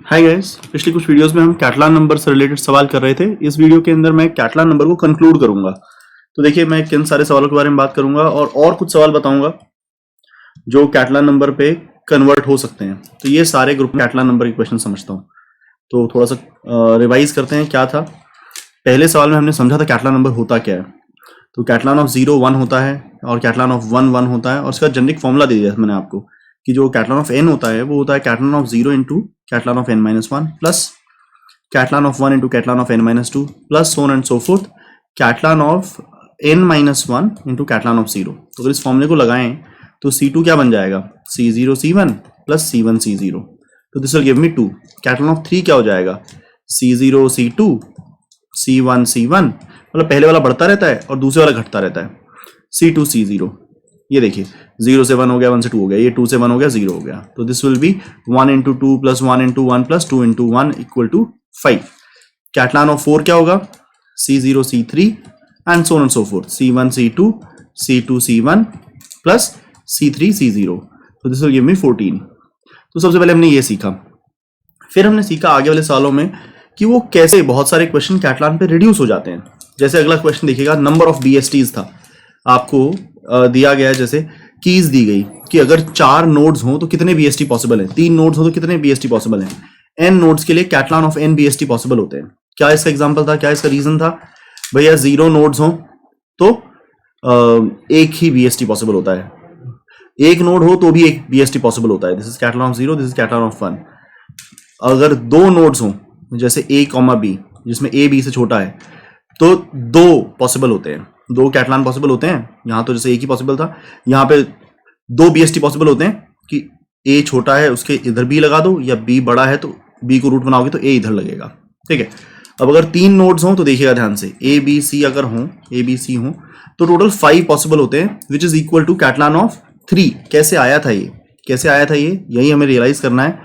Hi guys, पिछली कुछ videos में हम कैटलान नंबर से रिलेटेड सवाल कर रहे थे। इस वीडियो के अंदर मैं कैटलान नंबर को कंक्लूड करूंगा। तो देखिए, मैं किन सारे सवालों के बारे में बात करूंगा और कुछ सवाल बताऊंगा जो कैटलान नंबर पे कन्वर्ट हो सकते हैं। तो ये सारे ग्रुप कैटलान नंबर के क्वेश्चन समझता हूँ। तो थोड़ा सा रिवाइज करते हैं। क्या था पहले सवाल में, हमने समझा था कैटलान नंबर होता क्या है। तो कैटलान ऑफ 0 1 होता है और कैटलान ऑफ 1 1 होता है, और इसका जेनेरिक फॉर्मूला दे दिया मैंने आपको कि जो कैटलान ऑफ n होता है वो होता है Catalan of 0 into Catalan of n-1 plus Catalan of 1 into Catalan of n-2 plus so on and so forth Catalan of n-1 into Catalan of 0। तो अगर इस फॉर्मूले को लगाएं तो C2 क्या बन जाएगा, C0 C1 plus C1 C0। तो this will give me 2। Catalan of 3 क्या हो जाएगा, C0 C2 C1 C1, मतलब पहले वाला बढ़ता रहता है और दूसरे वाला घटता रहता है, C2 C0। ये देखिए 0 से 1 हो गया, 1 से 2 हो गया, ये 2 से 1 हो गया, 0 हो गया। तो this will be 1 into 2 plus 1 into 1 plus 2 into 1 equal to 5। Catalan of 4 क्या होगा, C0 C3 and so on and so forth, C1 C2 C2 C1 plus C3 C0। तो दिस विल गिव मी 14। तो सबसे पहले हमने ये सीखा। फिर हमने सीखा आगे वाले सालों में कि वो कैसे बहुत सारे क्वेश्चन कैटलान पे रिड्यूस हो जाते हैं। जैसे अगला क्वेश्चन देखिएगा, नंबर ऑफ BSTs था आपको दिया गया है। जैसे कीज दी गई कि अगर 4 नोड्स हों तो कितने BST पॉसिबल हैं, 3 नोड्स हो तो कितने BST पॉसिबल हैं। n नोड्स के लिए कैटलान ऑफ n BST पॉसिबल होते हैं। क्या इसका एग्जांपल था, क्या इसका रीजन था, भैया 0 नोड्स हों तो एक ही BST पॉसिबल होता है, एक नोड हो तो भी एक BST पॉसिबल होता है। This is Catalan of 0, this is Catalan of 1। अगर 2 नोड्स हों जैसे A, B, जिसमें A B से छोटा है, तो 2 पॉसिबल होते हैं, 2 कैटलान पॉसिबल होते हैं। यहां तो जैसे एक ही पॉसिबल था, यहां पे 2 BST पॉसिबल होते हैं कि A छोटा है उसके इधर B लगा दो, या B बड़ा है तो B को रूट बनाओगे तो A इधर लगेगा। ठीक है। अब अगर 3 नोड्स हों तो देखिएगा ध्यान से, A B C अगर हों, A B C हों तो टोटल 5 पॉसिबल होते हैं, which is equal to Catalan of 3। कैसे आया था ये, कैसे आया था ये, यही हमें रियलाइज करना है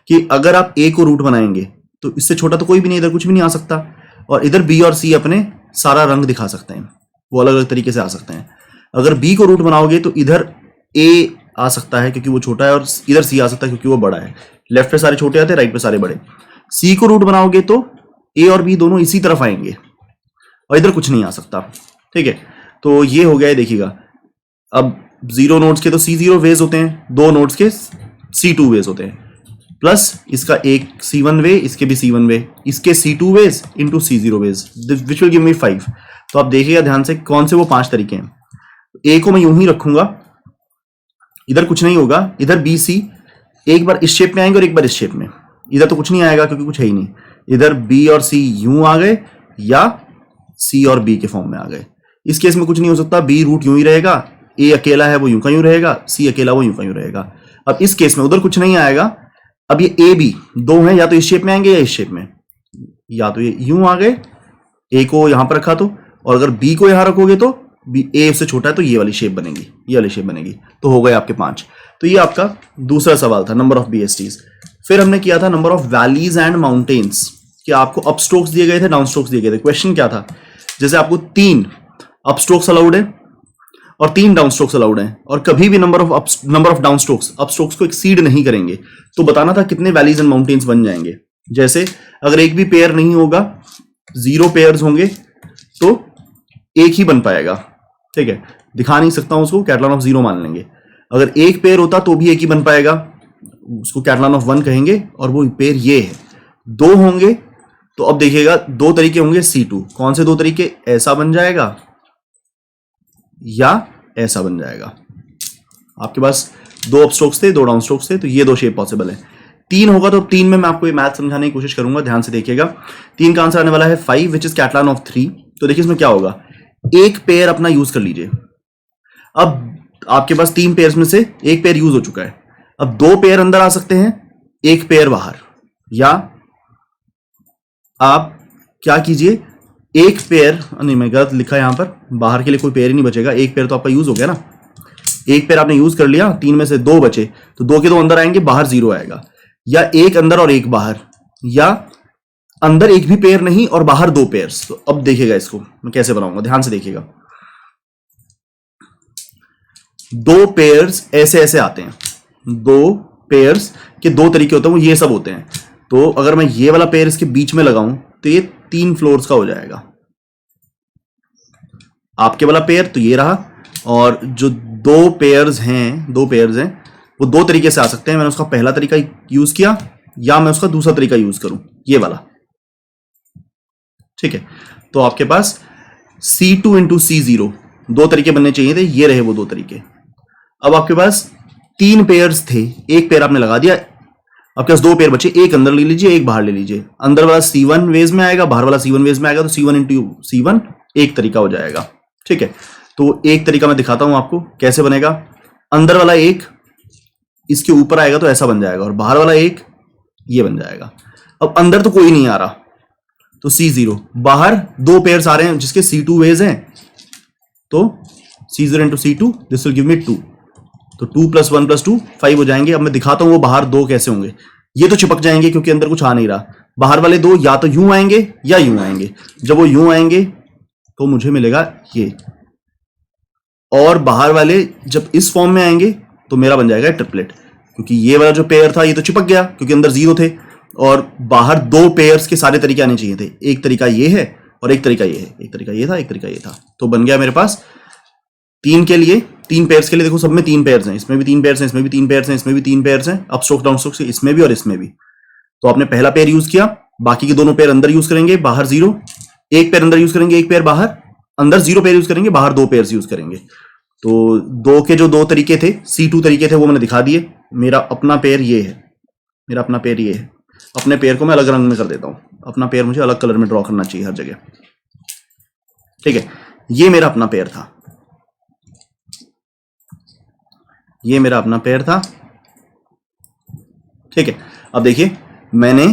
कि अगर आप A को रूट बनाएंगे तो इससे छोटा तो कोई भी नहीं, इधर कुछ भी नहीं आ सकता, और इधर B और C अपने सारा रंग दिखा सकते हैं, वो अलग अलग तरीके से आ सकते हैं। अगर B को रूट बनाओगे तो इधर A आ सकता है क्योंकि वो छोटा है, और इधर C आ सकता है क्योंकि वो बड़ा है। लेफ्ट पे सारे छोटे आते हैं, राइट पे सारे बड़े। C को रूट बनाओगे तो A और B दोनों इसी तरफ आएंगे और इधर कुछ नहीं आ सकता। ठीक है, तो ये हो गया है। देखिएगा, अब 0 नोड्स के तो C0 वेज होते हैं, 2 नोड्स के C2 वेज होते हैं, प्लस इसका एक C1 वे, इसके भी C1 वे, इसके C2 ways into C0 ways, which will give me 5। तो आप देखिएगा ध्यान से कौन से वो 5 तरीके हैं। A को मैं यूं ही रखूंगा, इधर कुछ नहीं होगा, इधर B C एक बार इस शेप में आएंगे और एक बार इस शेप में, इधर तो कुछ नहीं आएगा क्योंकि कुछ है ही नहीं। इधर B और C यूं आ गए या C और B के फॉर्म में आ गए। इस केस में कुछ नहीं हो सकता, B रूट यूं ही रहेगा, A अकेला है वो यूं का यूं रहेगा, C अकेला वो यूं का यूं रहेगा। अब इस केस में उधर कुछ नहीं आएगा। अब ये A B 2 हैं, या तो इस शेप में आएंगे या इस शेप में, या तो ये यूं आ गए, A को यहां पर रखा तो, और अगर B को यहां रखोगे तो A से छोटा है तो ये वाली शेप बनेगी, ये वाली शेप बनेगी। तो हो गए आपके 5। तो ये आपका दूसरा सवाल था, नंबर ऑफ BSTs। फिर हमने किया था number of valleys and mountains, कि आपको अप स्ट्रोक्स दिए गए थे, डाउन स्ट्रोक्स दिए गए थे। क्वेश्चन क्या था, जैसे आपको 3 अप स्ट्रोक्स अलाउड है और 3 डाउन स्ट्रोक्स अलाउड है, और कभी भी number of down strokes up strokes को एक्सीड नहीं करेंगे, तो बताना था कितने वैलीज एंड माउंटेन्स बन जाएंगे। जैसे अगर एक भी पेयर नहीं होगा, 0 पेयर्स होंगे तो एक ही बन पाएगा। ठीक है, दिखा नहीं सकता हूं उसको, कैटलान ऑफ 0 मान लेंगे। अगर एक पेयर होता तो भी एक ही बन पाएगा, उसको कैटलान ऑफ 1 कहेंगे, और वो पेयर ये है। 2 होंगे तो अब देखिएगा 2 तरीके होंगे C2। कौन से 2 तरीके, ऐसा बन जाएगा या ऐसा बन जाएगा। आपके पास 2 अप स्ट्रोक्स थे, 2 डाउन स्ट्रोक्स थे, तो ये 2 शेप पॉसिबल है। 3 होगा तो 3 में मैं आपको ये मैथ समझाने की कोशिश करूंगा, ध्यान से देखिएगा। 3 का आंसर आने वाला है 5, विच इज कैटलान ऑफ 3। तो देखिए इसमें क्या होगा, एक पेयर अपना यूज कर लीजिए। अब आपके पास 3 पेयर में से एक पेयर यूज हो चुका है, अब 2 पेयर अंदर आ सकते हैं, एक पेयर बाहर, या आप क्या कीजिए, एक पेयर, नहीं मैं गलत लिखा है यहां पर, बाहर के लिए कोई पेयर ही नहीं बचेगा, एक पेयर तो आपका यूज हो गया ना, एक पेयर आपने यूज कर लिया, 3 में से 2 बचे, तो 2 के 2 अंदर आएंगे, बाहर 0 आएगा, या एक अंदर और एक बाहर, या अंदर एक भी पेयर नहीं और बाहर 2 पेयर्स। तो अब देखिएगा इसको मैं कैसे बनाऊंगा, ध्यान से देखिएगा। 2 पेयर्स ऐसे ऐसे आते हैं, 2 पेयर्स के 2 तरीके होते हैं, वो ये सब होते हैं। तो अगर मैं ये वाला पेयर इसके बीच में लगाऊं तो ये 3 फ्लोर्स का हो जाएगा। आपके वाला पेयर तो ये रहा, और जो दो पेयर्स हैं वो दो तरीके से आ सकते हैं। मैंने उसका पहला तरीका यूज किया या मैं उसका दूसरा तरीका यूज करूं, ये वाला। ठीक है, तो आपके पास C2 इंटू C0 दो तरीके बनने चाहिए थे, ये रहे वो दो तरीके। अब आपके पास 3 पेयर्स थे, एक पेयर आपने लगा दिया, आपके पास 2 पेयर बचे, एक अंदर ले लीजिए एक बाहर ले लीजिए। अंदर वाला C1 वेज में आएगा, बाहर वाला C1 वेज में आएगा, तो C1 इंटू C1 एक तरीका हो जाएगा। ठीक है, तो एक तरीका मैं दिखाता हूं आपको कैसे बनेगा। अंदर वाला एक इसके ऊपर आएगा तो ऐसा बन जाएगा, और बाहर वाला एक ये बन जाएगा। अब अंदर तो कोई नहीं आ रहा तो C0, बाहर 2 पेयर्स आ रहे हैं जिसके C2 वेज हैं, तो C0 into C2 this will give me 2, तो 2 + 1 + 2 5 हो जाएंगे। अब मैं दिखाता हूं वो बाहर 2 कैसे होंगे। ये तो चिपक जाएंगे क्योंकि अंदर कुछ आ नहीं रहा। बाहर वाले 2 या तो यूं आएंगे या यूं आएंगे। जब वो यूं आएंगे तो मुझे मिलेगा ये, और बाहर वाले जब इस फॉर्म में आएंगे तो मेरा बन जाएगा ट्रिपलेट, क्योंकि ये वाला जो पेयर था ये तो चिपक गया क्योंकि अंदर 0 थे, और बाहर 2 पेयर्स के सारे तरीके आने चाहिए थे। एक तरीका ये है और एक तरीका ये है, एक तरीका ये था एक तरीका ये था, तो बन गया मेरे पास 3 के लिए, 3 पेयर्स के लिए। देखो सब में 3 पेयर्स हैं, इसमें भी 3 पेयर्स हैं, इसमें भी 3 पेयर्स हैं, इसमें भी 3 पेयर्स हैं, अप स्ट्रोक डाउन स्ट्रोक से इसमें भी और इसमें भी। तो आपने पहला पेयर यूज किया, बाकी के दोनों पेयर अंदर यूज करेंगे, बाहर 0, एक पेयर अंदर यूज करेंगे, एक पेयर बाहर, अंदर 0 पेयर यूज करेंगे, बाहर 2 पेयर्स यूज करेंगे। तो 2 के जो 2 तरीके थे, C2 तरीके थे, वो मैंने दिखा दिए। मेरा अपना पेयर ये है, मेरा अपना पेयर ये है। अपने पेयर को मैं अलग रंग में कर देता हूं, अपना पेयर मुझे अलग कलर में ड्रॉ करना चाहिए हर जगह। ठीक है, ये मेरा अपना पेयर था, ये मेरा अपना पेयर था। ठीक है, अब देखिए मैंने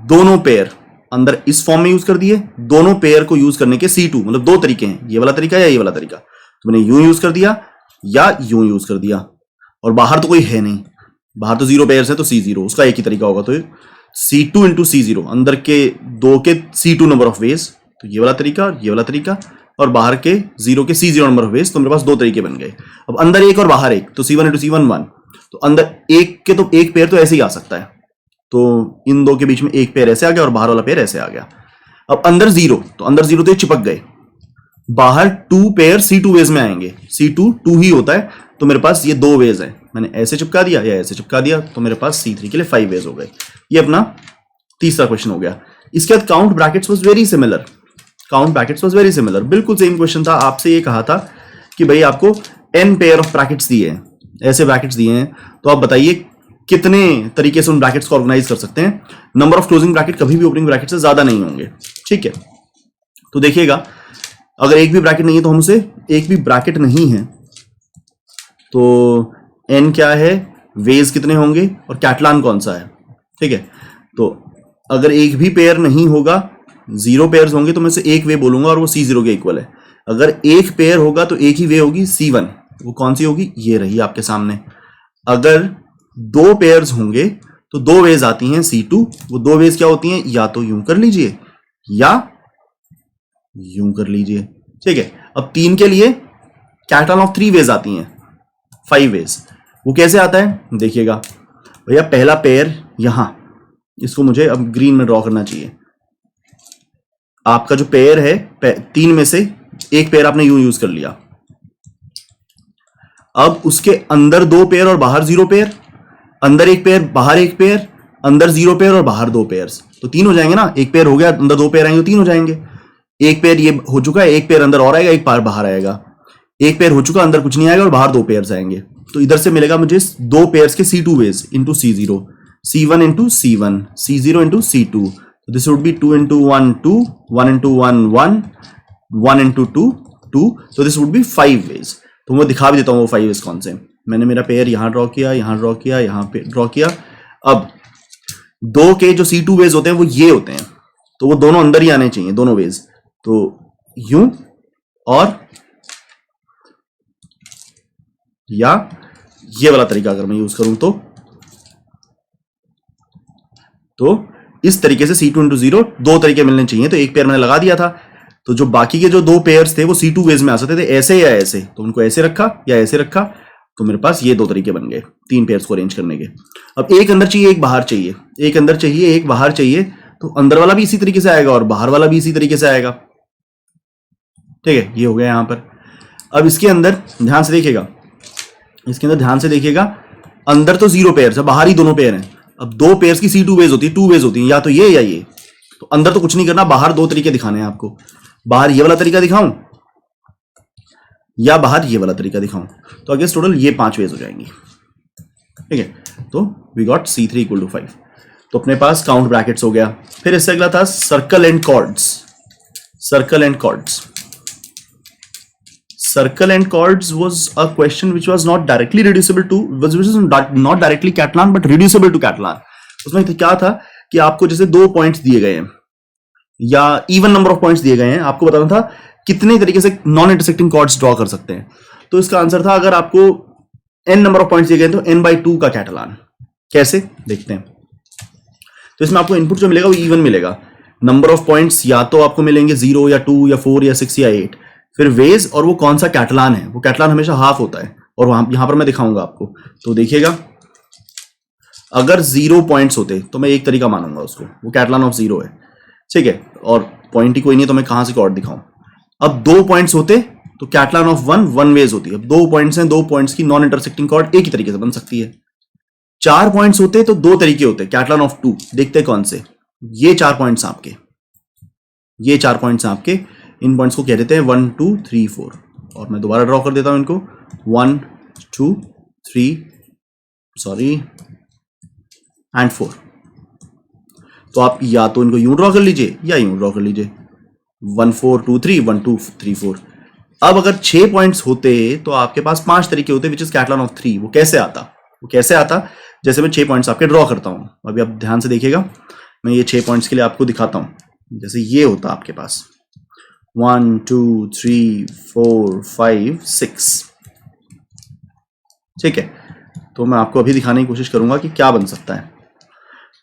दोनों पेयर अंदर इस फॉर्म में यूज कर दिए। दोनों पेयर को यूज करने के C2 मतलब 2 तरीके हैं, ये वाला तरीका या ये वाला तरीका। तो मैंने यूं यूज कर दिया या यूं यूज कर दिया, और बाहर तो कोई है नहीं, बाहर तो 0 पेयर्स है, तो C0 उसका एक ही तरीका होगा। तो C2 इंटू C0 अंदर के 2 के C2 नंबर ऑफ वेज, तो ये वाला तरीका और ये वाला तरीका, और बाहर के 0 के C0 नंबर ऑफ वेज। तो मेरे पास 2 तरीके बन गए। अब अंदर एक और बाहर एक, तो C1 इंटू C1 1, तो अंदर एक के तो एक पेयर तो ऐसे ही आ सकता है, तो इन 2 के बीच में एक पेयर ऐसे आ गया और बाहर वाला पेयर ऐसे आ गया। अब अंदर 0, तो अंदर 0 तो ये चिपक गए, बाहर 2 पेयर C2 वेज में आएंगे, C2 2 ही होता है, तो मेरे पास ये 2 वेज है। मैंने ऐसे चिपका दिया या ऐसे चिपका दिया, तो मेरे पास C3 के लिए 5 वेज हो गए। ये अपना तीसरा क्वेश्चन हो गया। इसके बाद count brackets was very similar, count brackets was very similar, बिल्कुल सेम क्वेश्चन था। आपसे ये कहा था कि भाई आपको n पेयर ऑफ ब्रैकेट्स दिए हैं, ऐसे ब्रैकेट्स दिए हैं, तो आप बताइए कितने तरीके से उन ब्रैकेट्स को ऑर्गेनाइज कर सकते हैं। नंबर ऑफ क्लोजिंग ब्रैकेट कभी भी ओपनिंग ब्रैकेट से ज्यादा नहीं होंगे। ठीक है, तो देखिएगा अगर एक भी ब्रैकेट नहीं है तो हम उसे एक भी ब्रैकेट नहीं है तो n क्या है, वेज कितने होंगे और कैटलान कौन सा है। ठीक है, तो अगर एक भी पेयर नहीं होगा, 0 पेयर्स होंगे, तो मैं से एक वे बोलूंगा और वो C0 के इक्वल है। अगर एक पेयर होगा तो एक ही वे होगी C1, वो कौन सी होगी, ये रही आपके सामने। अगर 2 पेयर्स होंगे तो 2 वेज आती हैं C2, वो 2 वेज क्या होती हैं, या तो यूं कर लीजिए या यूं कर लीजिए। ठीक है, अब 3 के लिए कैटलान ऑफ 3 वेज आती हैं, 5 वेज। वो कैसे आता है देखिएगा भैया, पहला पेयर यहां, इसको मुझे अब ग्रीन में ड्रॉ करना चाहिए। आपका जो पेयर है 3 में से एक पेयर आपने यूं यूज कर लिया, अब उसके अंदर 2 पेयर और बाहर 0 पेयर, अंदर एक पेयर बाहर एक पेयर, अंदर 0 पेयर और बाहर 2 पेयर्स, तो 3 हो जाएंगे ना। एक पेयर हो गया, अंदर 2 पेयर आएंगे तो 3 हो जाएंगे। एक पेयर ये हो चुका है, एक पेयर अंदर और आएगा, एक पेयर बाहर आएगा। एक पेयर हो चुका, अंदर कुछ नहीं आएगा और बाहर 2 पेयर्स आएंगे। तो इधर से मिलेगा मुझे 2 पेयर्स के C2 ways into C0, C1 into C1, C0 into C2। This would be 2 into 1 2, 1 into 1 1, 1 into 2 2, तो दिस वुड बी 5 वेज। तो मैं दिखा भी देता हूँ वो 5 वेज कौन से। मैंने मेरा पेयर यहां ड्रॉ किया, यहां ड्रॉ किया, यहां पे ड्रॉ किया। अब 2 के जो C2 वेज होते हैं वो ये होते हैं, तो वो दोनों अंदर ही आने चाहिए, दोनों वेज। तो यूं और या ये वाला तरीका अगर मैं यूज करूं तो इस तरीके से C2 इंटू 0 2 तरीके मिलने चाहिए। तो एक पेयर मैंने लगा दिया था, तो जो बाकी के जो 2 पेयर्स थे वो C2 वेज में आ सकते थे, ऐसे या ऐसे। तो उनको ऐसे रखा या ऐसे रखा, तो मेरे पास ये 2 तरीके बन गए 3 पेयर्स को अरेंज करने के। अब एक अंदर चाहिए एक बाहर चाहिए, एक अंदर चाहिए एक बाहर चाहिए, तो अंदर वाला भी इसी तरीके से आएगा और बाहर वाला भी इसी तरीके से आएगा। ठीक है, ये हो गया यहां पर। अब इसके अंदर ध्यान से देखिएगा, इसके अंदर ध्यान से देखिएगा, अंदर तो 0 पेयर है, बाहर ही दोनों पेयर हैं। अब 2 पेयर्स की C2 वेज होती है, 2 वेज होती है, या तो ये या ये। तो अंदर तो कुछ नहीं करना, बाहर 2 तरीके दिखाने हैं आपको। बाहर ये वाला तरीका दिखाऊं या बाहर ये वाला तरीका दिखाऊं, तो अगेंस्ट टोटल ये 5 वेज हो जाएंगी। ठीक है, तो we got C3 equal to 5। तो अपने पास काउंट ब्रैकेट्स हो गया। फिर इससे अगला था circle and chords. Circle and chords, circle and chords was a question which was not directly reducible to, which was not directly Catalan but reducible to Catalan। उसमें क्या था कि आपको जैसे 2 पॉइंट्स दिए गए हैं या इवन नंबर ऑफ पॉइंट्स दिए गए हैं, आपको बताना था कितने तरीके से नॉन इंटरसेक्टिंग कॉर्ड्स ड्रॉ कर सकते हैं। तो इसका आंसर था, अगर आपको n नंबर ऑफ पॉइंट्स दिए गए तो n/2 का कैटलान। कैसे देखते हैं। तो इसमें आपको इनपुट जो मिलेगा वो इवन मिलेगा। नंबर ऑफ पॉइंट्स या तो आपको मिलेंगे 0 या 2 या 4 या 6 या 8। फिर वेज और वो कौन सा कैटलान है, वो कैटलान हमेशा हाफ होता है, और वहां यहां पर मैं दिखाऊंगा आपको। तो देखिएगा, अगर 0 पॉइंट्स होते तो मैं एक तरीका मानूंगा उसको, वो कैटलान ऑफ 0 है। ठीक है, और पॉइंट ही कोई नहीं तो मैं कहां से कॉर्ड दिखाऊं। अब 2 पॉइंट्स होते तो कैटलान ऑफ 1 वेज होती है। अब 2 पॉइंट्स हैं, 2 पॉइंट्स की नॉन इंटरसेक्टिंग कॉर्ड एक ही तरीके से बन सकती है। 4 पॉइंट्स होते तो 2 तरीके होते, कैटलान ऑफ 2। देखते हैं कौन से। ये 4 पॉइंट्स आपके, ये 4 पॉइंट्स आपके, इन पॉइंट्स को कह देते हैं 1 2 3 4। और मैं दोबारा ड्रॉ कर देता हूं इनको, 1 2 3 सॉरी एंड 4। तो आप या तो इनको यूं ड्रॉ कर लीजिए या यूं ड्रॉ कर लीजिए, 1 4 2 3 1 2 3 4। अब अगर 6 पॉइंट्स होते तो आपके पास 5 तरीके होते विच इज कैटलान ऑफ 3। वो कैसे आता, वो कैसे आता, जैसे मैं 6 पॉइंट्स आपके ड्रॉ करता हूं। अभी आप ध्यान से देखिएगा, मैं ये 6 पॉइंट्स के लिए आपको दिखाता हूं। जैसे ये होता आपके पास 1 2 3 4 5 6। ठीक है, तो मैं आपको अभी दिखाने की कोशिश करूंगा कि क्या बन सकता है।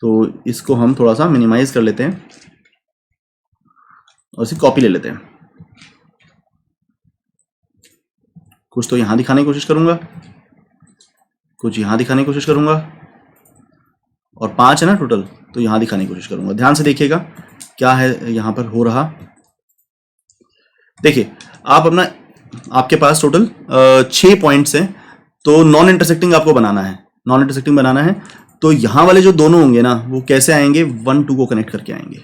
तो इसको हम थोड़ा सा मिनिमाइज कर लेते हैं और इसे कॉपी ले लेते हैं। कुछ तो यहां दिखाने की कोशिश करूंगा, कुछ यहां दिखाने की कोशिश करूंगा, और 5 है ना टोटल, तो यहां दिखाने की कोशिश करूंगा। ध्यान से देखिएगा क्या है यहां पर हो रहा। देखिए, आप अपना, आपके पास टोटल 6 पॉइंट्स हैं, तो नॉन इंटरसेक्टिंग आपको बनाना है। नॉन इंटरसेक्टिंग बनाना है तो यहां वाले जो दोनों होंगे ना, वो कैसे आएंगे, 1 2 को कनेक्ट करके आएंगे।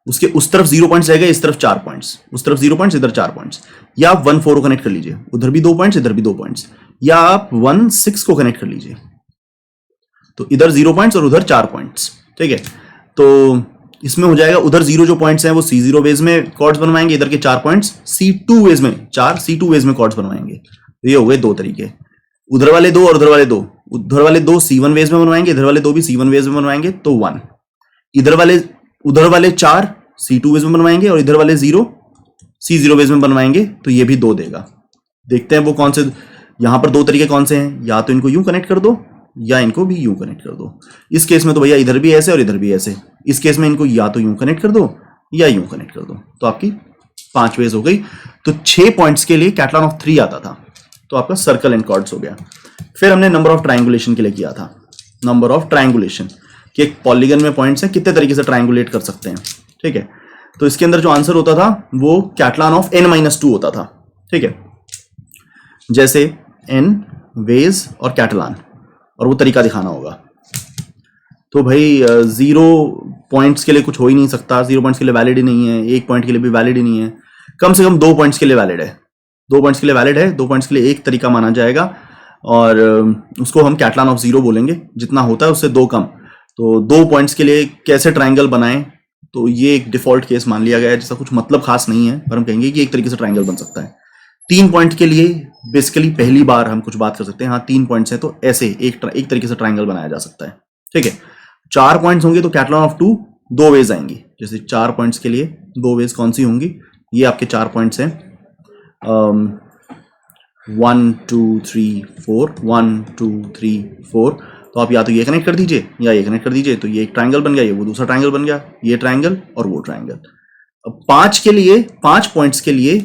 उसके उस तरफ 0 पॉइंट्स रहेगा, इस तरफ 4 पॉइंट्स, उस तरफ 0 पॉइंट्स, इधर 4 पॉइंट्स। या आप 1 4 को कनेक्ट कर लीजिए, उधर भी 2 पॉइंट्स, इधर भी 2 पॉइंट्स। या आप 1 6 को कनेक्ट कर लीजिए, तो इधर 0 पॉइंट्स और उधर 4 पॉइंट्स। ठीक है, तो इसमें हो जाएगा, उधर 0 जो पॉइंट्स हैं वो C0 वेज में कॉर्ड्स बनवाएंगे, इधर के 4 पॉइंट्स C2 वेज में, 4 C2 वेज में कॉर्ड्स बनवाएंगे। ये हो गए 2 तरीके। उधर वाले 2 और उधर वाले 2, उधर वाले 2 C1 वेज में बनवाएंगे, इधर वाले 2 भी C1 वेज में बनवाएंगे, तो 1। इधर वाले, उधर वाले 4 C2 वेज में बनवाएंगे और इधर वाले 0 C0 वेज में बनवाएंगे, तो ये भी 2 देगा। देखते हैं वो कौन से, यहां पर 2 तरीके कौन से हैं। या तो इनको यूं कनेक्ट कर दो या इनको भी यूं कनेक्ट कर दो। इस केस में तो भैया इधर भी ऐसे और इधर भी ऐसे। इस केस में इनको या तो यूं कनेक्ट कर दो या यूं कनेक्ट कर दो, तो आपकी 5 वेज हो गई। तो 6 पॉइंट्स के लिए कैटलान ऑफ 3 आता था, तो आपका सर्कल एंड कॉर्ड्स हो गया। फिर हमने नंबर ऑफ ट्रायंगुलेशन के लिए किया था। नंबर ऑफ ट्रायंगुलेशन कि एक पॉलीगन में पॉइंट्स हैं, कितने तरीके से ट्रायंगुलेट कर सकते हैं। ठीक है, तो इसके अंदर जो आंसर होता था वो कैटलान ऑफ n-2 होता था। ठीक है, जैसे n वेज और कैटलान, और वो तरीका दिखाना होगा। तो भाई 0 पॉइंट्स के लिए कुछ हो ही नहीं सकता, 0 पॉइंट्स के लिए वैलिड ही नहीं है, 1 पॉइंट के लिए भी वैलिड ही नहीं है, कम से कम 2 पॉइंट्स के लिए वैलिड है। 2 पॉइंट्स के लिए वैलिड है, 2 पॉइंट्स के लिए एक तरीका माना जाएगा, और उसको हम कैटलान ऑफ 0 बोलेंगे। जितना होता है उससे 2 कम। तो 2 पॉइंट्स के लिए कैसे ट्राइंगल बनाएं, तो ये एक डिफॉल्ट केस मान लिया गया है, जिसका कुछ मतलब खास नहीं है, पर हम कहेंगे कि एक तरीके से ट्राइंगल बन सकता है। 3 पॉइंट के लिए बेसिकली पहली बार हम कुछ बात कर सकते हैं। हाँ, 3 पॉइंट्स हैं तो ऐसे एक तरीके से ट्राइंगल बनाया जा सकता है। ठीक है, 4 पॉइंट्स होंगे तो कैटलान ऑफ 2 2 वेज आएंगी। जैसे 4 पॉइंट्स के लिए 2 वेज कौन सी होंगी, ये आपके 4 पॉइंट्स हैं, 1 2 3 4, 1 2 3 4। तो आप या तो ये कनेक्ट कर दीजिए या ये कनेक्ट कर दीजिए, तो ये एक ट्राइंगल बन गया, ये वो दूसरा ट्राइंगल बन गया, ये ट्राइंगल और वो ट्राइंगल। अब 5 के लिए, 5 पॉइंट्स के लिए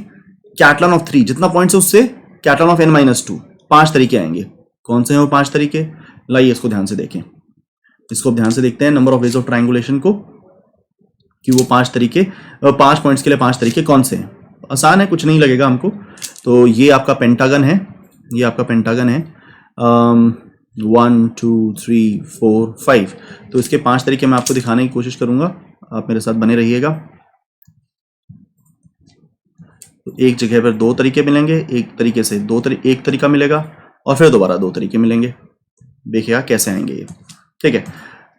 कैटलान ऑफ 3, जितना पॉइंट्स है उससे कैटलान ऑफ n-2, 5 तरीके आएंगे। कौन से हैं वो 5 तरीके, लाइए इसको ध्यान से देखें, इसको ध्यान से देखते हैं number of ways of triangulation को, कि वो 5 तरीके, 5 पॉइंट्स के लिए 5 तरीके कौन से हैं। आसान है, कुछ नहीं लगेगा हमको। तो ये आपका पेंटागन है, ये आपका पेंटागन है 1 2 3 4 5। तो इसके 5 तरीके मैं आपको दिखाने की कोशिश करूंगा, आप मेरे साथ बने रहिएगा। तो एक जगह पर 2 तरीके मिलेंगे, एक तरीके से एक तरीका मिलेगा, और फिर दोबारा 2 तरीके मिलेंगे। देखिएगा कैसे आएंगे ये, ठीक है।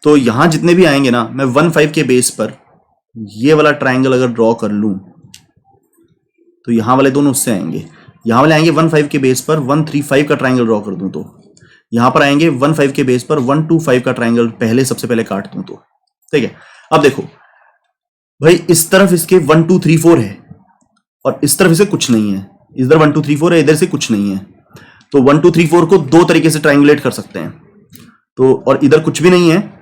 तो यहां जितने भी आएंगे ना, मैं 1 5 के बेस पर ये वाला ट्राइंगल अगर ड्रॉ कर लूं तो यहां वाले दोनों उससे आएंगे। यहां वाले आएंगे 1 5 के बेस पर 1 3 5 का ट्राइंगल ड्रॉ कर दूं तो यहां पर आएंगे 1 5 के बेस पर 1 2 5 का ट्राइंगल सबसे पहले काट दूं तो, ठीक है। अब देखो भाई, इस तरफ इसके 1 2 3 4 है और इस तरफ इसे कुछ नहीं है। इधर 1 2 3 4 है, इधर से कुछ नहीं है। तो 1 2 3 4 को 2 तरीके से ट्राइंगुलेट कर सकते हैं। तो और इधर कुछ भी नहीं है,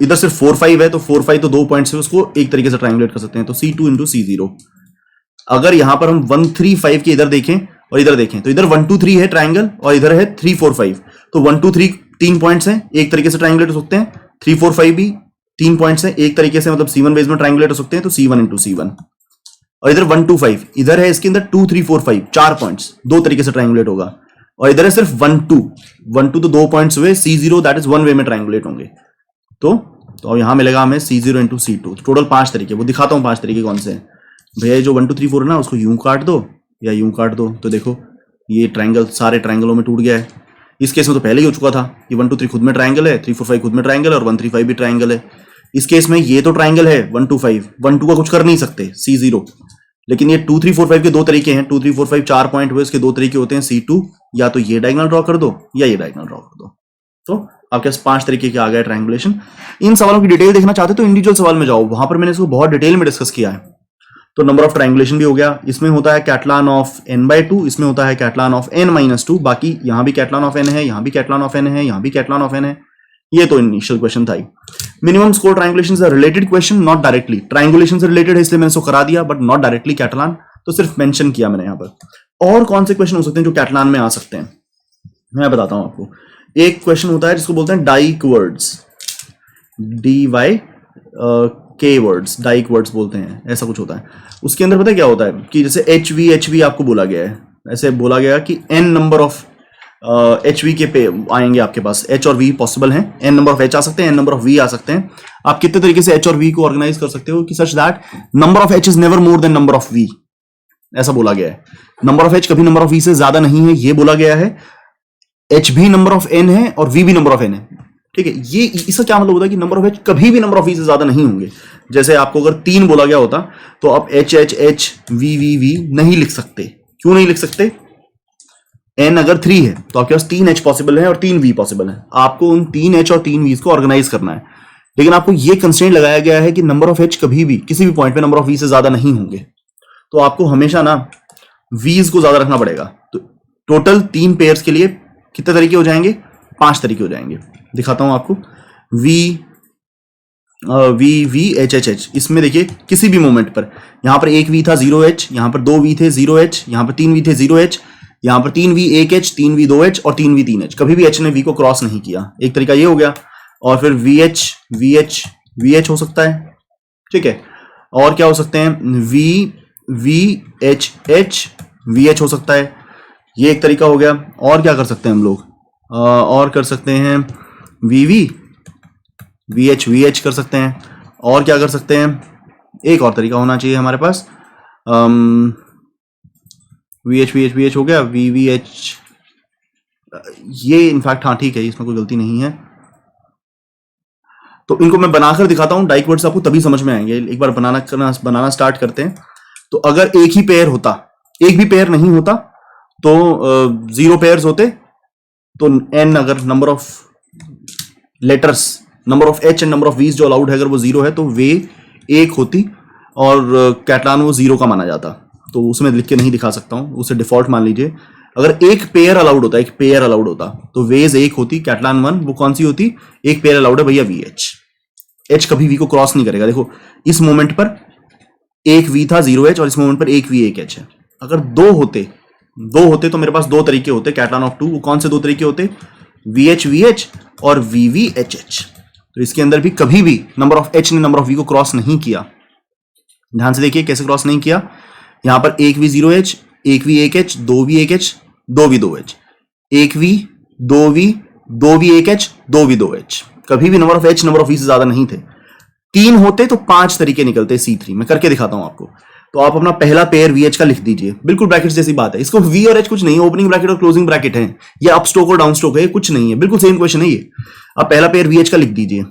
इधर सिर्फ 4 5 है, तो 4 5 तो 2 पॉइंट से उसको एक तरीके से ट्राइंगुलेट कर सकते हैं। तो C2 इंटू C0। अगर यहां पर हम 1 3 5 के इधर देखें और इधर देखें, तो इधर 1 2 3 है ट्राइंगल और इधर है 3 4 5। तो 1 2 3 3 पॉइंट्स हैं, एक तरीके से ट्राइंगुलेट हो सकते हैं। 3 4 5 भी 3 पॉइंट्स हैं, एक तरीके से, मतलब C1 बेस में ट्राइंगुलेट हो सकते हैं। तो C1 इंटू C1। और इधर 1 2 5, इधर है इसके अंदर 2 3 4 5 4 पॉइंट्स, 2 तरीके से ट्राइंगुलेट होगा। और इधर है सिर्फ 1 2 तो 2 पॉइंट्स हुए। C0 दैट इज 1 वे में ट्राइंगुलेट होंगे। तो यहां मिलेगा हमें C0 इंटू C2। टोटल 5 तरीके, वो दिखाता हूं 5 तरीके कौन से हैं। भैया जो 1 2 3 4 है ना, उसको यूं काट दो या यूं काट दो। तो देखो ये ट्राइंगल सारे ट्राइंगलों में टूट गया है। इस केस में तो पहले ही हो चुका था कि 1 2 3 खुद में ट्राइंगल है, 3 4 5 खुद में ट्राइंगल है, और 1 3 5 भी ट्राइंगल है। इस केस में ये तो ट्राइंगल है 1 2 5, 1 2 का कुछ कर नहीं सकते C0। लेकिन ये 2 3 4 5 के 2 तरीके हैं। 2 3 4 5 4 पॉइंट हुए, इसके 2 तरीके होते हैं। C2 या तो ये डायगोनल ड्रॉ कर दो या ये डायगोनल ड्रॉ कर दो। तो आपके पास 5 तरीके के आ गए ट्राइंगुलेशन। इन सवालों की डिटेल देखना चाहते तो इंडिविजुअल सवाल में जाओ, वहां पर मैंने इसको बहुत डिटेल में डिस्कस किया है। तो नंबर ऑफ ट्राइंगुलेशन भी हो गया, इसमें होता है कैटलान ऑफ n/2, इसमें होता है कैटलान ऑफ n-2। बाकी यहां भी कैटलान ऑफ n है, यहां भी कैटलान ऑफ n है, यहां भी कैटलान ऑफ n है। ये तो इनिशियल क्वेश्चन था ही। Minimum score triangulation is a related question, not directly. Triangulation से रिलेटेड है इसलिए मैंने इसको करा दिया, बट नॉट डायरेक्टली कैटलान, तो सिर्फ मेंशन किया मैंने यहां पर। और कौन से क्वेश्चन हो सकते हैं जो कैटलान में आ सकते हैं, मैं बताता हूं आपको। एक क्वेश्चन होता है जिसको बोलते हैं Dyck words, DYK words, Dyck words बोलते हैं, ऐसा कुछ होता है। उसके अंदर पता है क्या होता है कि जैसे HV आपको बोला गया है, ऐसे बोला गया कि n नंबर ऑफ HV के पे आएंगे आपके पास, H और V पॉसिबल हैं, n नंबर ऑफ H आ सकते हैं, n नंबर ऑफ V आ सकते हैं। आप कितने तरीके से H और V को ऑर्गेनाइज कर सकते हो कि such that number of H is never more than number of V, ऐसा बोला गया है। नंबर ऑफ H कभी नंबर ऑफ V से ज्यादा नहीं है, ये बोला गया है। H भी नंबर ऑफ n है और V भी नंबर ऑफ n है, ठीक है। ये इसका क्या मतलब होता है कि नंबर ऑफ H कभी भी नंबर ऑफ V से ज्यादा नहीं होंगे। जैसे आपको अगर 3 बोला गया होता तो आप H V नहीं लिख सकते। क्यों नहीं लिख सकते? n अगर 3 है तो आपके पास 3 H पॉसिबल है और 3 V पॉसिबल है। आपको उन 3 H और 3 V को ऑर्गेनाइज करना है, लेकिन आपको ये कंस्ट्रेंट लगाया गया है कि नंबर ऑफ H कभी भी किसी भी पॉइंट पे नंबर ऑफ V से ज्यादा नहीं होंगे। तो आपको हमेशा ना V's को ज्यादा रखना पड़ेगा। तो टोटल 3 पेयर्स के लिए कितने तरीके हो जाएंगे? 5 तरीके हो जाएंगे। दिखाता हूं आपको। V H। इसमें देखिए किसी भी मोमेंट पर, यहां पर एक V था 0H, यहां पर 2 V थे 0H, यहां पर 3 V थे 0H, यहां पर 3 V 1H, 3 V 2H और 3 V 3H। कभी भी H ने V को क्रॉस नहीं किया। एक तरीका ये हो गया। और फिर VH हो सकता है, ठीक है। और क्या हो सकते हैं? VH हो सकता है, ये एक तरीका हो गया। और क्या कर सकते हैं हम लोग? और कर सकते हैं VH कर सकते हैं। और क्या कर सकते हैं? एक और तरीका होना चाहिए हमारे पास। VH हो गया। VH, ये इनफैक्ट हाँ ठीक है, इसमें कोई गलती नहीं है। तो इनको मैं बनाकर दिखाता हूं। डाइक वर्ड्स आपको तभी समझ में आएंगे। एक बार बनाना स्टार्ट करते हैं। तो अगर एक ही पेयर होता, एक भी पेयर नहीं होता, तो 0 पेयर्स होते, तो n अगर number of letters, number of H and number of V's जो अलाउड है, अगर वो 0 है तो वे 1 होती और कैटलान वो 0 का माना जाता। तो उसमें लिख के नहीं दिखा सकता हूं, उसे डिफॉल्ट मान लीजिए। अगर एक पेयर अलाउड होता, तो वेज 1 होती, कैटलान 1 वो कौन सी होती? एक पेयर अलाउड है भैया VH। H कभी V को क्रॉस नहीं करेगा। देखो इस मोमेंट पर एक V था 0H और इस मोमेंट पर एक V 1H है। अगर 2 होते तो मेरे पास 2 तरीके होते कैटलान ऑफ 2। वो कौन से 2 तरीके होते? VH VH और VV HH। तो इसके अंदर भी कभी भी नंबर ऑफ H ने नंबर ऑफ V को क्रॉस नहीं किया। ध्यान से देखिए कैसे क्रॉस नहीं किया। यहां पर 1V 0H, 1V 1H, 2V 1H, 2V 2H, 1V 2V 2V 1H, 2V 2H। कभी भी number of H number of V से ज्यादा नहीं थे। 3 होते तो 5 तरीके निकलते C3। मैं करके दिखाता हूं आपको। तो आप अपना पहला पेयर VH का लिख दीजिए, बिल्कुल ब्रैकेट जैसी बात है। इसको V और H कुछ नहीं, ओपनिंग ब्रैकेट और क्लोजिंग ब्रैकेट है, ये अप स्ट्रोक और डाउन स्ट्रोक है, कुछ नहीं है, बिल्कुल सेम क्वेश्चन है ये। आप पहला पेयर VH का लिख दीजिए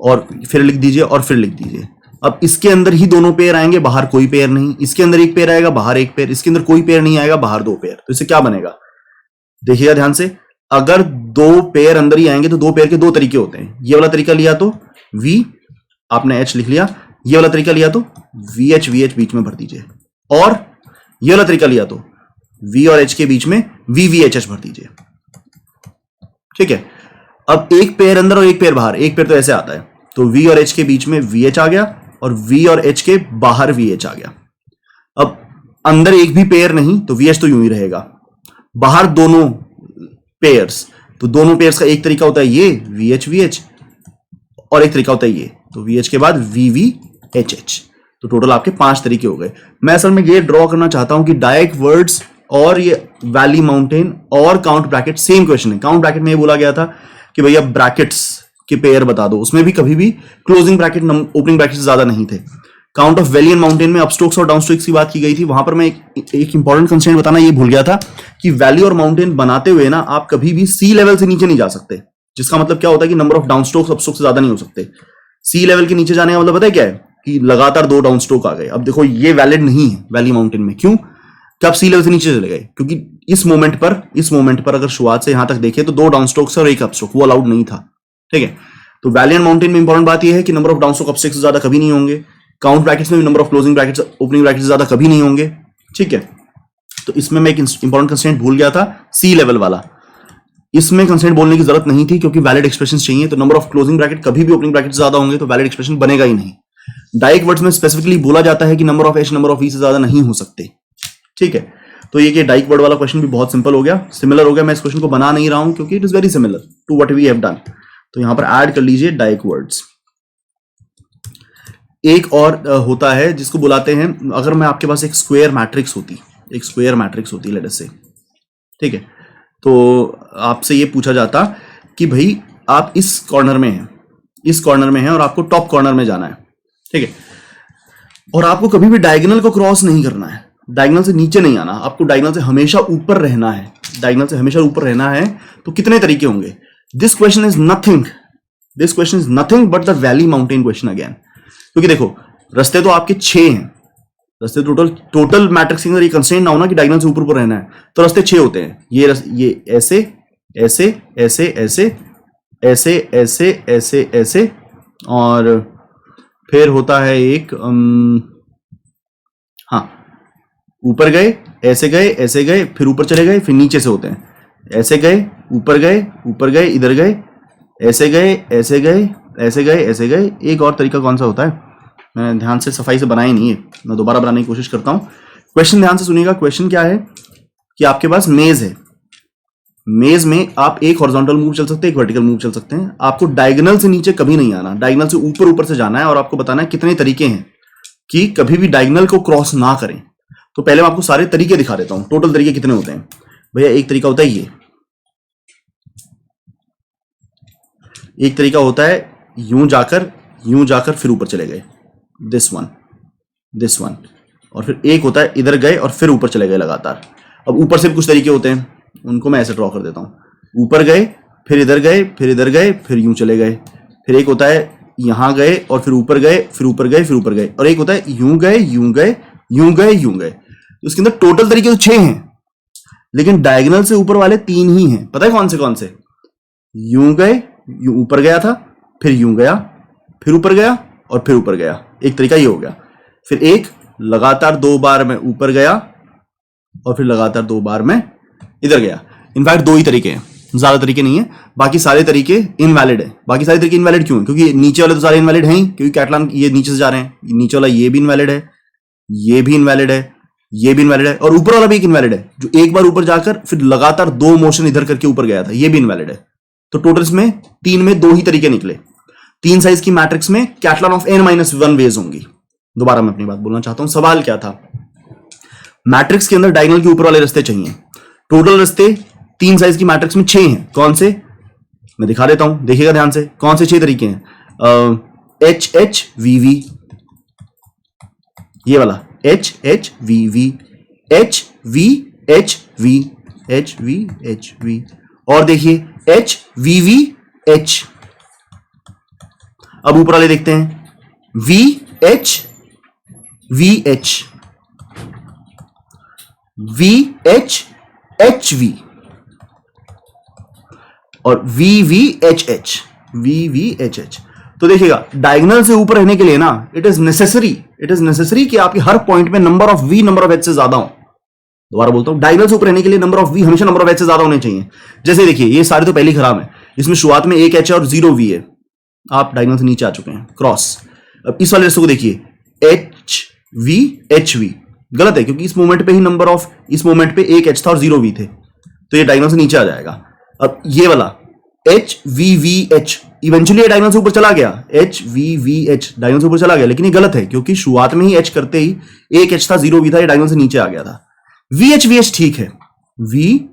और फिर लिख दीजिए और फिर लिख दीजिए। अब इसके अंदर ही दोनों पेयर आएंगे, बाहर कोई पेयर नहीं। इसके अंदर एक पेयर आएगा, बाहर एक पेयर। इसके अंदर कोई पेयर नहीं आएगा, बाहर 2 पेयर। तो इससे क्या बनेगा, देखिएगा ध्यान से। अगर 2 पेयर अंदर ही आएंगे तो 2 पेयर के 2 तरीके होते हैं। ये वाला तरीका लिया तो V, आपने H लिख लिया। ये वाला तरीका लिया तो VH VH बीच में भर दीजिए, और ये वाला तरीका लिया तो V और H के बीच में VV HH भर दीजिए। ठीक है। अब एक पेयर अंदर और एक पेयर बाहर। एक पेयर तो ऐसे आता है, तो V और H के बीच में VH आ गया और V और H के बाहर VH आ गया। अब अंदर एक भी पेयर नहीं तो VH तो यूं ही रहेगा, बाहर दोनों पेयर्स। तो दोनों पेयर्स का एक तरीका होता है ये VH VH, और एक तरीका होता है ये, तो VH के बाद VV HH। तो टोटल आपके 5 तरीके हो गए। मैं असल में ये ड्रॉ करना चाहता हूं कि डायक वर्ड्स और ये वैली माउंटेन और काउंट ब्रैकेट सेम क्वेश्चन है। काउंट ब्रैकेट में ये बोला गया था कि भैया ब्रैकेट्स के पेयर बता दो, उसमें भी कभी भी क्लोजिंग ब्रैकेट ओपनिंग ब्रैकेट से ज्यादा नहीं थे। Count of valley and mountain में अपस्ट्रोक्स और डाउनस्ट्रोक्स की बात की गई थी। वहां पर मैं एक इंपॉर्टेंट कंस्ट्रेंट बताना ये भूल गया था कि वैली और माउंटेन बनाते हुए ना आप कभी भी सी लेवल से नीचे नहीं जा सकते, जिसका मतलब क्या होता है कि नंबर ऑफ डाउनस्ट्रोक्स अपस्ट्रोक्स से ज्यादा नहीं हो सकते। सी लेवल के नीचे जाने का मतलब पता है क्या है, कि लगातार 2 डाउन स्ट्रोक आ गए। अब देखो ये वैलिड नहीं है वैली माउंटेन में। क्यों? कि आप सी लेवल से नीचे चले गए, क्योंकि इस मोमेंट पर अगर शुरुआत से यहां तक देखें तो 2 डाउन स्ट्रोक्स और 1 अप स्ट्रोक, वो अलाउड नहीं था। ठीक है। तो वैली एंड माउंटेन में इंपॉर्टेंट बात यह है कि number of down stroke upstroke से ज्यादा कभी नहीं होंगे। काउंट ब्रैकेट्स में भी number of closing brackets opening brackets से ज्यादा कभी नहीं होंगे। ठीक है। तो इसमें मैं एक इंपॉर्टेंट कंस्ट्रेंट भूल गया था, सी लेवल वाला। इसमें कंस्ट्रेंट बोलने की जरूरत नहीं थी, क्योंकि वैलिड एक्सप्रेशन चाहिए। तो नंबर ऑफ क्लोजिंग ब्रैकेट कभी भी ओपनिंग ब्रैकेट से ज्यादा होंगे तो वैलिड एक्सप्रेशन बनेगा ही नहीं। डायक वर्ड्स में स्पेसिफिकली बोला जाता है कि number of H number of V से ज्यादा नहीं हो सकते। ठीक है। तो ये डायक वर्ड वाला क्वेश्चन भी बहुत सिंपल हो गया, सिमिलर हो गया। मैं इस क्वेश्चन को बना नहीं रहा हूं क्योंकि it is very similar to what we have done. तो यहां पर ऐड कर लीजिए डायक वर्ड्स। एक और होता है जिसको बुलाते हैं, अगर मैं आपके पास एक स्क्वायर मैट्रिक्स होती लेट अस से, ठीक है, तो आपसे ये पूछा जाता कि भाई आप इस कॉर्नर में हैं और आपको टॉप कॉर्नर में जाना है। ठीक है। और आपको कभी भी डायगोनल को क्रॉस नहीं करना है, डायगोनल से नीचे नहीं आना, आपको डायगोनल से हमेशा ऊपर रहना है। तो कितने तरीके होंगे? This question is nothing but the valley mountain question again. क्योंकि देखो रास्ते तो आपके 6 हैं, रास्ते टोटल मैट्रिक्स के अंदर ये कंस्ट्रेंट ना होना कि डायगोनल से ऊपर रहना है, तो रास्ते 6 होते हैं। ये ऐसे और फिर होता है एक ऊपर गए, ऐसे गए, फिर ऊपर चले गए, फिर नीचे से होते हैं, ऐसे गए, ऊपर गए, इधर गए, ऐसे गए। एक और तरीका कौन सा होता है, मैंने ध्यान से सफाई से बनाया नहीं है, मैं दोबारा बनाने की कोशिश करता हूं। क्वेश्चन ध्यान से सुनिएगा। क्वेश्चन क्या है कि आपके पास मेज है, मेज में आप एक हॉरिजॉन्टल मूव चल सकते हैं, एक वर्टिकल मूव चल सकते हैं। आपको डायगोनल से नीचे कभी नहीं आना, डायगोनल से ऊपर से जाना है। और आपको बताना है कितने तरीके हैं कि कभी भी डायगोनल को क्रॉस ना करें। तो पहले मैं आपको सारे तरीके दिखा देता हूं, टोटल तरीके कितने होते हैं। भैया एक तरीका होता है ये, एक तरीका होता है यूं जाकर फिर ऊपर चले गए, दिस वन, और फिर एक होता है इधर गए और फिर ऊपर चले गए लगातार। अब ऊपर से भी कुछ तरीके होते हैं, उनको मैं ऐसे ड्रॉ कर देता हूं। ऊपर गए, फिर इधर गए, फिर यूं चले गए। फिर एक होता है यहां गए और फिर ऊपर गए, और एक होता है यूं गए। तो इसके अंदर टोटल तरीके तो 6 हैं, लेकिन डायगोनल से ऊपर वाले 3 ही हैं। पता है कौन से? यूं गए, यूं ऊपर गया था, फिर यूं गया, फिर ऊपर गया और फिर ऊपर गया। एक तरीका ये हो गया। फिर एक लगातार 2 बार में ऊपर गया और फिर लगातार 2 बार में इधर गया। इनफैक्ट 2 ही तरीके हैं, ज्यादा तरीके नहीं है। बाकी सारे तरीके इनवैलिड है। बाकी सारे तरीके इनवैलिड क्यों है? क्योंकि नीचे वाले तो सारे इनवैलिड हैं ही, क्योंकि कैटलान ये नीचे से जा रहे हैं। नीचे वाला ये भी इनवैलिड है, ये भी इनवैलिड है, ये भी इनवैलिड है, और ऊपर वाला भी एक इनवैलिड है जो एक बार ऊपर जाकर फिर लगातार 2 मोशन इधर करके ऊपर गया था, ये भी इनवैलिड है। तो टोटल इसमें 3 में 2 ही तरीके निकले। 3 साइज की मैट्रिक्स में कैटलन ऑफ n-1 वेज होंगी। दोबारा मैं अपनी बात बोलना चाहता हूं, सवाल क्या था, मैट्रिक्स के अंदर डायगोनल के ऊपर वाले रास्ते चाहिए। टोटल रास्ते 3 साइज की मैट्रिक्स में 6 हैं। कौन से, मैं दिखा देता हूं, देखिएगा ध्यान से। कौन से 6 तरीके हैं? एच एच वी वी, ये वाला H H V V, H V H V, H V H V, और देखिए एच वी वी एच। अब ऊपर वाले देखते हैं, V H V H, V H H V, और V V H H, V V H H. तो देखिएगा डायगोनल से ऊपर रहने के लिए ना इट इज नेसेसरी कि आपके हर पॉइंट में number of V number of H से ज्यादा हो। दोबारा बोलता हूं, डायगोनल से ऊपर रहने के लिए नंबर ऑफ वी हमेशा नंबर ऑफ एच से ज्यादा होने चाहिए। जैसे देखिए ये सारे तो पहली खराब है, इसमें शुरुआत में एक एच है और 0 वी है, आप डायगोनल से नीचे आ चुके हैं, क्रॉस। अब इस वाले रास्ते को देखिए, एच वी एच वी, गलत है क्योंकि इस मोमेंट पे ही नंबर ऑफ, इस मोमेंट पे एक एच था और 0 वी थे, तो ये डायगोनल से नीचे आ जाएगा। अब ये वाला H V V H, eventually diagonal से ऊपर चला गया, H V V H diagonal से ऊपर चला गया, लेकिन ये गलत है क्योंकि शुरुआत में ही एच करते ही एक एच था 0 वी था, ये डायगोनल से नीचे आ गया था। वी एच ठीक है, वी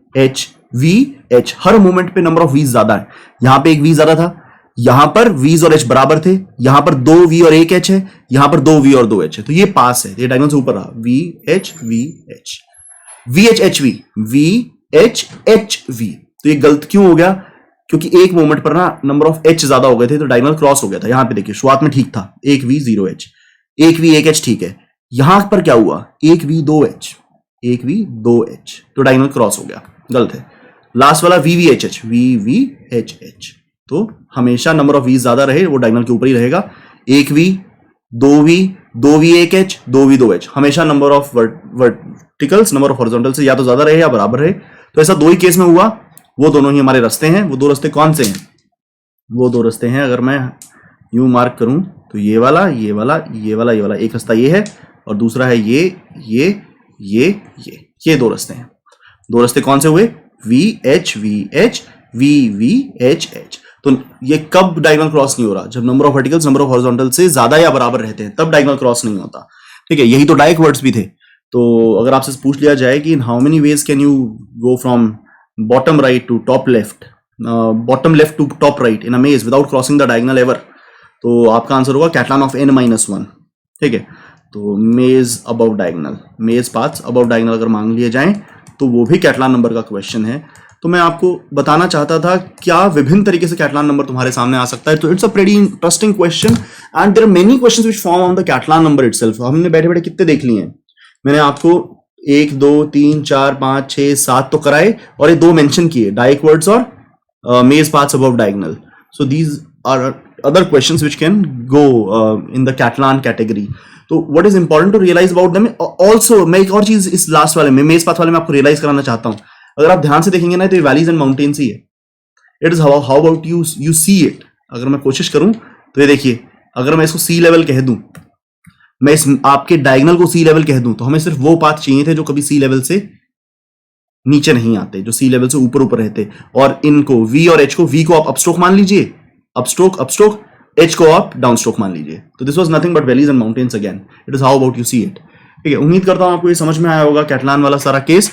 एच हर मोमेंट पे नंबर ऑफ वीज ज्यादा है। यहां पे एक वी ज्यादा था, यहां पर वीज और एच बराबर थे, यहां पर 2 वी और 1 एच है, यहां पर 2 वी और 2 एच है, तो ये पास है, ये डायगोनल से ऊपर रहा। वी एच एच वी, तो ये गलत क्यों हो गया? क्योंकि एक मोमेंट पर ना नंबर ऑफ एच ज्यादा हो गए थे, तो डायगोनल क्रॉस हो गया था। यहां पे देखिए शुरुआत में ठीक था, 1 वी 0 एच, 1 वी 1 एच ठीक है। यहां पर क्या हुआ, 1 वी 2 एच, 1 वी 2 एच, तो डायगोनल क्रॉस हो गया, गलत है। लास्ट वाला वी वी एच एच, तो हमेशा नंबर ऑफ वी ज्यादा रहे वो डायगोनल के ऊपर ही रहेगा। 1 V 2 V 2 V 1 H, 2 V 2 H, हमेशा number of verticals number of horizontal से या तो ज्यादा रहे या बराबर रहे। तो ऐसा 2 ही केस में हुआ, वो दोनों ही हमारे रास्ते हैं। वो 2 रास्ते कौन से हैं? वो 2 रास्ते हैं, अगर मैं यूं मार्क करूं तो ये वाला, ये वाला, ये वाला, ये वाला, एक रास्ता ये है और दूसरा है ये 2 रास्ते हैं। 2 रास्ते कौन से हुए? We H V H H. तो ये कब डायगोनल क्रॉस नहीं हो रहा? जब number of verticals number of horizontal से ज्यादा या बराबर रहते हैं, तब डायगोनल क्रॉस नहीं होता। ठीक है, यही तो डायरेक्ट वर्ड्स भी थे। तो अगर आपसे पूछ लिया जाए कि in how many ways can you go from bottom right to top left, bottom left to top right in a maze without crossing the diagonal ever, तो आपका आंसर होगा कैटलन ऑफ n-1। ठीक है, तो मेज अबव डायगोनल, मेज paths above diagonal अगर मांग लिए जाएं तो वो भी कैटलन नंबर का क्वेश्चन है। तो मैं आपको बताना चाहता था क्या विभिन्न तरीके से कैटलन नंबर तुम्हारे सामने आ सकता है। तो it's a pretty interesting question and there are many questions which form on the Catalan number itself. हमने बैठे बैठे कितने देख लिए हैं, मैंने आपको 1 2 3 4 5 6 7 तो कराए और ये 2 मेंशन किए, डायरेक्ट वर्ड्स और maze paths above diagonal. So these are other questions which can go in the Catalan category. तो what is important to realize about them also, मैं एक और चीज इस लास्ट वाले में मेज पाथ वाले में आपको रियलाइज कराना चाहता हूं। अगर आप ध्यान से देखेंगे ना तो ये वैलीज एंड माउंटेन्स ही है। It is how about you see it. अगर मैं कोशिश करूं तो ये देखिए, अगर मैं इसको सी लेवल कह दूं, मैं इस आपके डायगोनल को सी लेवल कह दूं, तो हमें सिर्फ वो पाथ चाहिए थे जो कभी सी लेवल से नीचे नहीं आते, जो सी लेवल से ऊपर ऊपर रहते। और इनको वी और एच को, वी को आप अपस्ट्रोक मान लीजिए, अपस्ट्रोक, एच को आप डाउन स्ट्रोक मान लीजिए। तो this was nothing but valleys and mountains again. It is how about you see it. ठीक है, उम्मीद करता हूं आपको ये समझ में आया होगा कैटलन वाला सारा केस।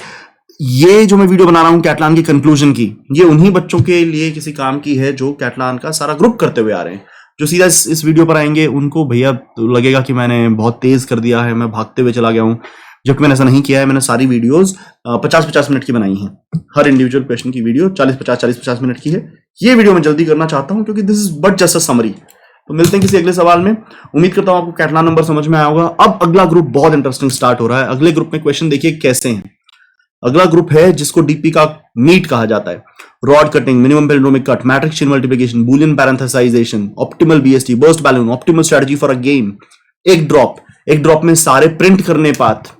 ये जो मैं वीडियो बना रहा हूं कैटलन की कंक्लूजन की, ये उन्हीं बच्चों के लिए किसी काम की है जो कैटलन का सारा ग्रुप करते हुए आ रहे हैं। जो सीधा इस वीडियो पर आएंगे उनको भैया तो लगेगा कि मैंने बहुत तेज कर दिया है, मैं भागते हुए चला गया हूं, जबकि मैंने ऐसा नहीं किया है। मैंने सारी वीडियोस 50-50 मिनट की बनाई हैं। हर इंडिविजुअल क्वेश्चन की वीडियो 40-50 मिनट की है। ये वीडियो मैं जल्दी करना चाहता हूं क्योंकि this is but just a summary. तो मिलते हैं किसी अगले सवाल में। उम्मीद करता हूं आपको कैटलन नंबर समझ में आया होगा। अब अगला ग्रुप बहुत इंटरेस्टिंग स्टार्ट हो रहा है। अगले ग्रुप में क्वेश्चन देखिए कैसे हैं। अगला ग्रुप है जिसको डीपी का नीट कहा जाता है। Rod cutting, minimum palindromic cut, matrix chain multiplication, boolean parenthesization, optimal BST, burst balloon, optimal strategy for a game, egg drop में सारे प्रिंट करने पाथ।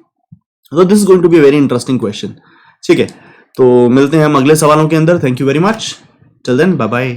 तो this is going to be very interesting question. ठीक है, तो मिलते हैं हम अगले सवालों के अंदर। Thank you very much. Till then bye bye.